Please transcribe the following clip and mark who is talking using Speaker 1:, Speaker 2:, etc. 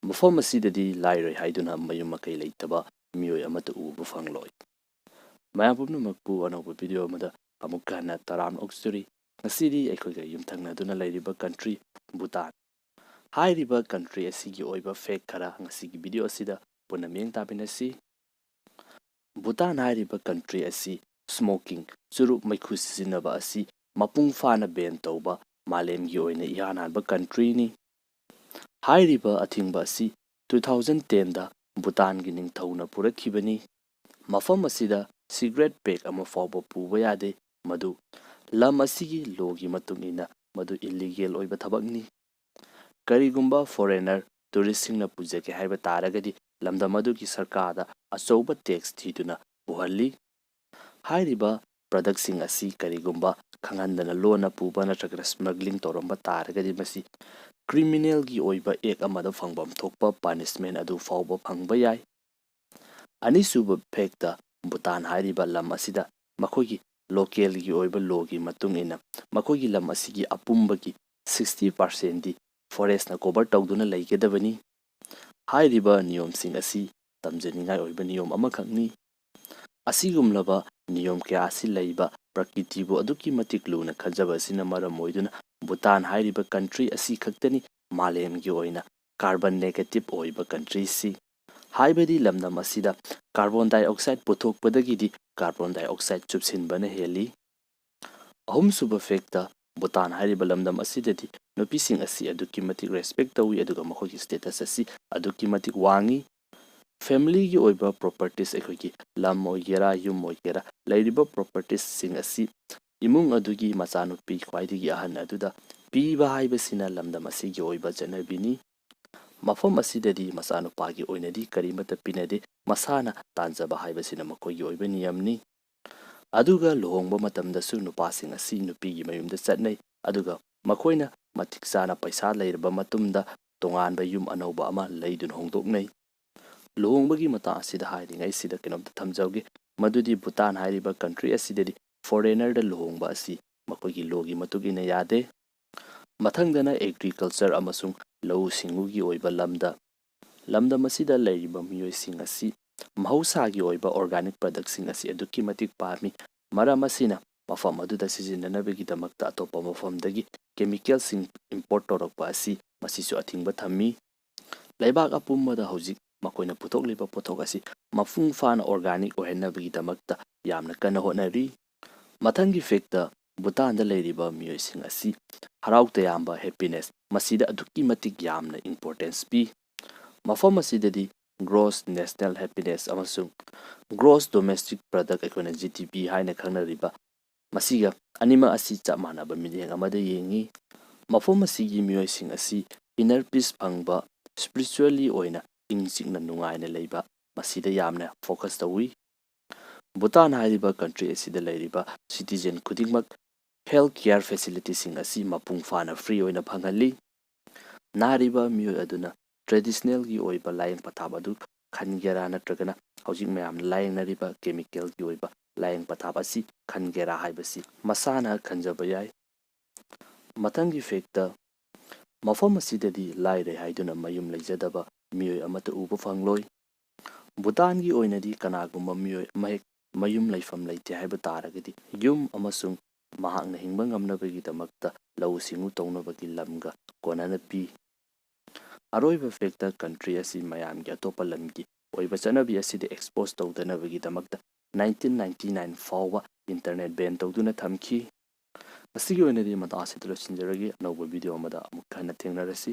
Speaker 1: ꯃꯐꯝ ꯑꯁꯤꯗꯗꯤ ꯂꯥꯏꯔꯣꯏ ꯍꯥꯏꯗꯨꯅ ꯃꯌꯨꯝ ꯃꯀꯩ ꯂꯩꯇꯕ ꯃꯤꯑꯣꯏ ꯑꯃꯠꯇ ꯎꯕ ꯐꯪꯂꯣꯏ꯫ ꯃꯌꯥꯝ ꯄꯨꯝꯅꯃꯛꯄꯨ ꯑꯅꯧꯕ ꯚꯤꯗꯤꯑꯣ ꯑꯃꯗ ꯑꯃꯨꯛꯀ ꯍꯟꯅ ꯇꯔꯥꯝꯅ ꯑꯣꯛꯆꯔꯤ꯫ ꯉꯁꯤꯗꯤ ꯑꯩꯈꯣꯏꯒ ꯌꯨꯝꯊꯪꯅꯗꯨꯅ ꯂꯩꯔꯤꯕ ꯀꯟꯇ꯭ꯔꯤ ꯚꯨꯇꯥꯟ ꯍꯥꯏꯔꯤꯕ ꯀꯟꯇ꯭ꯔꯤ ꯑꯁꯤꯒꯤ ꯑꯣꯏꯕ ꯐꯦꯛ ꯈꯔ ꯉꯁꯤꯒꯤ ꯚꯤꯗꯤꯑꯣ ꯑꯁꯤꯗ ꯄꯨꯟꯅ ꯃꯤꯠꯌꯦꯡ ꯇꯥꯃꯤꯟꯅꯁꯤ꯫ ꯚꯨꯇꯥꯟ ꯍꯥꯏꯔꯤꯕ ꯀꯟꯇ꯭ꯔꯤ ꯑꯁꯤ ꯁ꯭ꯃꯣꯀꯤꯡ ꯆꯨꯔꯨꯞ ꯃꯩꯈꯨ ꯁꯤꯖꯤꯟꯅꯕ ꯑꯁꯤ ꯃꯄꯨꯡ ꯐꯥꯅ ꯕꯦꯟ ꯇꯧꯕ ꯃꯥꯂꯦꯝꯒꯤ ꯑꯣꯏꯅ ꯏꯍꯥꯟ ꯍꯥꯟꯕ ꯀꯟꯇ꯭ꯔꯤꯅꯤ꯫ ꯍꯥꯏꯔꯤꯕ ꯑꯊꯤꯡꯕ ꯑꯁꯤ 2010ꯗ ꯚꯨꯇꯥꯟꯒꯤ ꯅꯤꯡꯊꯧꯅ ꯄꯨꯔꯛꯈꯤꯕꯅꯤ꯫ ꯃꯐꯝ ꯑꯁꯤꯗ ꯁꯤꯒꯔꯦꯠ ꯄꯦꯛ ꯑꯃ ꯐꯥꯎꯕ ꯄꯨꯕ ꯌꯥꯗꯦ, ꯃꯗꯨ ꯂꯝ ꯑꯁꯤꯒꯤ ꯂꯣꯒꯤ ꯃꯇꯨꯡ ꯏꯟꯅ ꯃꯗꯨ ꯏꯜꯂꯤꯒꯦꯜ ꯑꯣꯏꯕ ꯊꯕꯛꯅꯤ꯫ ꯀꯔꯤꯒꯨꯝꯕ ꯐꯣꯔꯦꯅꯔ ꯇꯨꯔꯤꯁꯁꯤꯡꯅ ꯄꯨꯖꯒꯦ ꯍꯥꯏꯕ ꯇꯥꯔꯒꯗꯤ ꯂꯝꯗꯝ ꯑꯗꯨꯒꯤ ꯁꯔꯀꯥꯔꯗ ꯑꯆꯧꯕ ꯇꯦꯛꯁ ꯊꯤꯗꯨꯅ ꯄꯨꯍꯜꯂꯤ꯫ ꯍꯥꯏꯔꯤꯕ ꯄ꯭ꯔꯗꯛꯁꯤꯡ ꯑꯁꯤ ꯀꯔꯤꯒꯨꯝꯕ ꯈꯪꯍꯟꯗꯅ ꯂꯣꯟꯅ ꯄꯨꯕ ꯅꯠꯇ꯭ꯔꯒ ꯁ꯭ꯃꯒ꯭ꯂꯤꯡ ꯇꯧꯔꯝꯕ ꯇꯥꯔꯒꯗꯤ ꯃꯁꯤ ꯀ꯭ꯔꯤꯃꯤꯅꯦꯜꯒꯤ ꯑꯣꯏꯕ ꯑꯦꯛ ꯑꯃꯗ ꯐꯪꯐꯝ ꯊꯣꯛꯄ ꯄꯥꯅꯤꯁꯃꯦꯟ ꯑꯗꯨ ꯐꯥꯎꯕ ꯐꯪꯕ ꯌꯥꯏ꯫ ꯑꯅꯤꯁꯨꯕ ꯐꯦꯛꯇ ꯚꯨꯇꯥꯟ ꯍꯥꯏꯔꯤꯕ ꯂꯝ ꯑꯁꯤꯗ ꯃꯈꯣꯏꯒꯤ ꯂꯣꯀꯦꯜꯒꯤ ꯑꯣꯏꯕ ꯂꯣꯒꯤ ꯃꯇꯨꯡ ꯏꯟꯅ ꯃꯈꯣꯏꯒꯤ ꯂꯝ ꯑꯁꯤꯒꯤ ꯑꯄꯨꯝꯕꯒꯤ 60%ꯗꯤ ꯐꯣꯔꯦꯁꯅ ꯀꯣꯚꯔ ꯇꯧꯗꯨꯅ ꯂꯩꯒꯗꯕꯅꯤ꯫ ꯍꯥꯏꯔꯤꯕ ꯅꯤꯌꯣꯝꯁꯤꯡ ꯑꯁꯤ ꯇꯝꯖꯅꯤꯡꯉꯥꯏ ꯑꯣꯏꯕ ꯅꯤꯌꯣꯝ ꯑꯃꯈꯛꯅꯤ꯫ ꯑꯁꯤꯒꯨꯝꯂꯕ ꯅꯤꯌꯣꯝ ꯀꯌꯥ ꯑꯁꯤ ꯂꯩꯕ ꯄ꯭ꯔꯀ꯭ꯔꯤꯇꯤꯕꯨ ꯑꯗꯨꯛꯀꯤ ꯃꯇꯤꯛ ꯂꯨꯅ ꯈꯟꯖꯕ ꯑꯁꯤꯅ ꯃꯔꯝ ꯑꯣꯏꯗꯨꯅ ꯚꯨꯇꯥꯟ ꯍꯥꯏꯔꯤꯕ ꯀꯟꯇ꯭ꯔꯤ ꯑꯁꯤ ꯈꯛꯇꯅꯤ ꯃꯥꯂꯦꯝꯒꯤ ꯑꯣꯏꯅ ꯀꯥꯔꯕꯟ ꯅꯦꯒꯦꯇꯤꯚ ꯑꯣꯏꯕ ꯀꯟꯇ꯭ꯔꯤꯁꯤ꯫ ꯍꯥꯏꯕꯗꯤ ꯂꯝꯗꯝ ꯑꯁꯤꯗ ꯀꯥꯔꯕꯣꯟ ꯗꯥꯏꯑꯣꯛꯁꯥꯏด์ꯄꯨꯊꯣꯛꯄꯗꯒꯤꯗꯤ ꯀꯥꯔꯕꯣꯟ ꯗꯥꯏꯑꯣꯛꯁꯥꯏด์ꯆꯨꯞꯁꯤꯟꯕꯅ ꯍꯦꯜꯂꯤ꯫ ꯑꯍꯨꯝꯁꯨꯕ ꯐꯦꯛꯇ ꯚꯨꯇꯥꯟ ꯍꯥꯏꯔꯤꯕ ꯂꯝꯗꯝ ꯑꯁꯤꯗꯗꯤ ꯅꯨꯄꯤꯁꯤꯡ ꯑꯁꯤ ꯑꯗꯨꯛꯀꯤ ꯃꯇꯤꯛ ꯔꯦꯁꯄꯦꯛ ꯇꯧꯏ, ꯑꯗꯨꯒ ꯃꯈꯣꯏꯒꯤ ꯁ꯭ꯇꯦꯇꯁ ꯑꯁꯤ ꯑꯗꯨꯛꯀꯤ ꯃꯇꯤꯛ ꯋꯥꯡꯏ꯫ ꯐꯦꯃꯤꯂꯤꯒꯤ ꯑꯣꯏꯕ ꯄ꯭ꯔꯣꯄꯔꯇꯤꯁ, ꯑꯩꯈꯣꯏꯒꯤ ꯂꯝ ꯑꯣꯏꯒꯦꯔꯥ ꯌꯨꯝ ꯑꯣꯏꯒꯦꯔꯥ ꯂꯩꯔꯤꯕ ꯄ꯭ꯔꯣꯄꯔꯇꯤꯁꯁꯤꯡ ꯑꯁꯤ ꯏꯃꯨꯡ ꯑꯗꯨꯒꯤ ꯃꯆꯥꯅꯨꯄꯤ ꯈ꯭ꯋꯥꯏꯗꯒꯤ ꯑꯍꯟ ꯑꯗꯨꯗ ꯄꯤꯕ ꯍꯥꯏꯕꯁꯤꯅ ꯂꯝꯗꯝ ꯑꯁꯤꯒꯤ ꯑꯣꯏꯕ ꯆꯠꯅꯕꯤꯅꯤ꯫ ꯃꯐꯝ ꯑꯁꯤꯗꯗꯤ ꯃꯆꯥꯅꯨꯄꯥꯒꯤ ꯑꯣꯏꯅꯗꯤ ꯀꯔꯤꯃꯠꯇ ꯄꯤꯅꯗꯦ, ꯃꯁꯥꯅ ꯇꯥꯟꯖꯕ ꯍꯥꯏꯕꯁꯤꯅ ꯃꯈꯣꯏꯒꯤ ꯑꯣꯏꯕ ꯅꯤꯌꯝꯅꯤ꯫ ꯑꯗꯨꯒ ꯂꯨꯍꯣꯡꯕ ꯃꯇꯝꯗꯁꯨ ꯅꯨꯄꯥꯁꯤꯡ ꯑꯁꯤ ꯅꯨꯄꯤꯒꯤ ꯃꯌꯨꯝꯗ ꯆꯠꯅꯩ, ꯑꯗꯨꯒ ꯃꯈꯣꯏꯅ ꯃꯇꯤꯛ ꯆꯥꯅ ꯄꯩꯁꯥ ꯂꯩꯔꯕ ꯃꯇꯨꯡꯗ ꯇꯣꯉꯥꯟꯕ ꯌꯨꯝ ꯑꯅꯧꯕ ꯑꯃ ꯂꯩꯗꯨꯅ ꯍꯣꯡꯗꯣꯛꯅꯩ꯫ ꯂꯨꯍꯣꯡꯕꯒꯤ ꯃꯇꯥꯡ ꯑꯁꯤꯗ ꯍꯥꯏꯔꯤꯉꯩꯁꯤꯗ ꯀꯩꯅꯣꯝꯇ ꯊꯝꯖꯧꯒꯦ, ꯃꯗꯨꯗꯤ ꯚꯨꯇꯥꯟ ꯍꯥꯏꯔꯤꯕ ꯀꯟꯇ꯭ꯔꯤ ꯑꯁꯤꯗꯗꯤ ꯐꯣꯔꯦꯅꯔꯗ ꯂꯨꯍꯣꯡꯕ ꯑꯁꯤ ꯃꯈꯣꯏꯒꯤ ꯂꯣꯒꯤ ꯃꯇꯨꯡ ꯏꯟꯅ ꯌꯥꯗꯦ꯫ ꯃꯊꯪꯗꯅ ꯑꯦꯒ꯭ꯔꯤꯀꯜꯆꯔ ꯑꯃꯁꯨꯡ ꯂꯧꯎ ꯁꯤꯡꯎꯒꯤ ꯑꯣꯏꯕ ꯂꯝꯗꯝ ꯑꯁꯤꯗ ꯂꯩꯔꯤꯕ ꯃꯤꯑꯣꯏꯁꯤꯡ ꯑꯁꯤ ꯃꯍꯧꯁꯥꯒꯤ ꯑꯣꯏꯕ ꯑꯣꯔꯒꯥꯅꯤꯛ ꯄ꯭ꯔꯗꯛꯁꯤꯡ ꯑꯁꯤ ꯑꯗꯨꯛꯀꯤ ꯃꯇꯤꯛ ꯄꯥꯝꯃꯤ꯫ ꯃꯔꯝ ꯑꯁꯤꯅ ꯃꯐꯝ ꯑꯗꯨꯗ ꯁꯤꯖꯤꯟꯅꯅꯕꯒꯤꯗꯃꯛꯇ ꯑꯇꯣꯞꯄ ꯃꯐꯝꯗꯒꯤ ꯀꯦꯃꯤꯀꯦꯜꯁꯤꯡ ꯏꯝꯄꯣꯔꯠ ꯇꯧꯔꯛꯄ ꯑꯁꯤ ꯃꯁꯤꯁꯨ ꯑꯊꯤꯡꯕ ꯊꯝꯃꯤ꯫ ꯂꯩꯕꯥꯛ ꯑꯄꯨꯟꯕꯗ ꯍꯧꯖꯤꯛ ꯃꯈꯣꯏꯅ ꯄꯨꯊꯣꯛꯂꯤꯕ ꯄꯣꯠꯊꯣꯛ ꯑꯁꯤ ꯃꯄꯨꯡ ꯐꯥꯅ ꯑꯣꯔꯒꯥꯅꯤꯛ ꯑꯣꯏꯍꯟꯅꯕꯒꯤꯗꯃꯛꯇ ꯌꯥꯝꯅ ꯀꯟꯅ ꯍꯣꯠꯅꯔꯤ꯫ ꯃꯊꯪꯒꯤ ꯐꯦꯛꯇ ꯚꯨꯇꯥꯟꯗ ꯂꯩꯔꯤꯕ ꯃꯤꯑꯣꯏꯁꯤꯡ ꯑꯁꯤ ꯍꯔꯥꯎ ꯇꯌꯥꯝꯕ ꯍꯦꯄꯤꯅꯦꯁ ꯃꯁꯤꯗ ꯑꯗꯨꯛꯀꯤ ꯃꯇꯤꯛ ꯌꯥꯝꯅ ꯏꯝꯄꯣꯔꯇꯦꯟꯁ ꯄꯤ꯫ ꯃꯐꯝ ꯑꯁꯤꯗꯗꯤ ꯒ꯭ꯔꯣꯁ ꯅꯦꯁꯅꯦꯜ ꯍꯦꯄꯤꯅꯦꯁ ꯑꯃꯁꯨꯡ ꯒ꯭ꯔꯣꯁ ꯗꯣꯃꯦꯁꯇꯤꯛ ꯄ꯭ꯔꯗꯛ, ꯑꯩꯈꯣꯏꯅ GDP ꯍꯥꯏꯅ ꯈꯪꯅꯔꯤꯕ, ꯃꯁꯤꯒ ꯑꯅꯤꯃꯛ ꯑꯁꯤ ꯆꯞ ꯃꯥꯟꯅꯕ ꯃꯤꯠꯌꯦꯡ ꯑꯃꯗ ꯌꯦꯡꯉꯤ꯫ ꯃꯐꯝ ꯑꯁꯤꯒꯤ ꯃꯤꯑꯣꯏꯁꯤꯡ ꯑꯁꯤ ꯏꯅꯔ ꯄꯤꯁ ꯐꯪꯕ, ꯁ꯭ꯄꯤꯔꯤꯆꯨꯋꯦꯜꯂꯤ ꯑꯣꯏꯅ ꯏꯪ ꯆꯤꯛꯅ ꯅꯨꯡꯉꯥꯏꯅ ꯂꯩꯕ, ꯃꯁꯤꯗ ꯌꯥꯝꯅ ꯐꯣꯀꯁ ꯇꯧꯏ꯫ ꯚꯨꯇꯥꯟ ꯍꯥꯏꯔꯤꯕ ꯀꯟꯇ꯭ꯔꯤ ꯑꯁꯤꯗ ꯂꯩꯔꯤꯕ ꯁꯤꯇꯤꯖꯦꯟ ꯈꯨꯗꯤꯡꯃꯛ ꯍꯦꯜꯊ ꯀꯦꯌꯔ ꯐꯦꯁꯤꯂꯤꯇꯤꯁꯤꯡ ꯑꯁꯤ ꯃꯄꯨꯡ ꯐꯥꯅ ꯐ꯭ꯔꯤ ꯑꯣꯏꯅ ꯐꯪꯍꯜꯂꯤ꯫ ꯅꯥꯔꯤꯕ ꯃꯤꯑꯣꯏ ꯑꯗꯨꯅ ꯇ꯭ꯔꯦꯗꯤꯁꯅꯦꯜꯒꯤ ꯑꯣꯏꯕ ꯂꯥꯏꯌꯦꯡ ꯄꯊꯥꯞ ꯑꯗꯨ ꯈꯟꯒꯦꯔꯥ ꯅꯠꯇ꯭ꯔꯒꯅ ꯍꯧꯖꯤꯛ ꯃꯌꯥꯝꯅ ꯂꯥꯌꯦꯡꯅꯔꯤꯕ ꯀꯦꯃꯤꯀꯦꯜꯒꯤ ꯑꯣꯏꯕ ꯂꯥꯏꯌꯦꯡ ꯄꯊꯥꯞ ꯑꯁꯤ ꯈꯟꯒꯦꯔꯥ ꯍꯥꯏꯕꯁꯤ ꯃꯁꯥꯅ ꯈꯟꯖꯕ ꯌꯥꯏ꯫ ꯃꯊꯪꯒꯤ ꯐꯦꯛꯇ ꯃꯐꯝ ꯑꯁꯤꯗꯗꯤ ꯂꯥꯏꯔꯩ ꯍꯥꯏꯗꯨꯅ ꯃꯌꯨꯝ ꯂꯩꯖꯗꯕ ꯃꯤꯑꯣꯏ ꯑꯃꯠꯇ ꯎꯕ ꯐꯪꯂꯣꯏ꯫ ꯚꯨꯇꯥꯟꯒꯤ ꯑꯣꯏꯅꯗꯤ ꯀꯅꯥꯒꯨꯝꯕ ꯃꯤꯑꯣꯏ ꯑꯃꯍꯦꯛ ꯃꯌꯨꯝ ꯂꯩꯐꯝ ꯂꯩꯇꯦ ꯍꯥꯏꯕ ꯇꯥꯔꯒꯗꯤ ꯌꯨꯝ ꯑꯃꯁꯨꯡ ꯃꯍꯥꯛꯅ ꯍꯤꯡꯕ ꯉꯝꯅꯕꯒꯤꯗꯃꯛꯇ ꯂꯧꯎ ꯁꯤꯡꯎ ꯇꯧꯅꯕꯒꯤ ꯂꯝꯒ ꯀꯣꯟꯅꯅ ꯄꯤ꯫ ꯑꯔꯣꯏꯕ ꯐꯦꯛꯇ ꯀꯟꯇ꯭ꯔꯤ ꯑꯁꯤ ꯃꯌꯥꯝꯒꯤ ꯑꯇꯣꯞꯄ ꯂꯝꯒꯤ ꯑꯣꯏꯕ ꯆꯠꯅꯕꯤ ꯑꯁꯤꯗ ꯑꯦꯛꯁꯄꯣꯖ ꯇꯧꯗꯅꯕꯒꯤꯗꯃꯛꯇ 1999 ꯐꯥꯎꯕ ꯏꯟꯇꯔꯅꯦꯠ ꯕꯦꯟ ꯇꯧꯗꯨꯅ ꯊꯝꯈꯤ꯫ ꯉꯁꯤꯒꯤ ꯑꯣꯏꯅꯗꯤ ꯃꯇꯥꯡ ꯑꯁꯤꯗ ꯂꯣꯏꯁꯤꯟꯖꯔꯒꯦ꯫ ꯑꯅꯧꯕ ꯚꯤꯗꯤꯑꯣ ꯑꯃꯗ ꯑꯃꯨꯛ ꯍꯟꯅ ꯊꯦꯡꯅꯔꯁꯤ꯫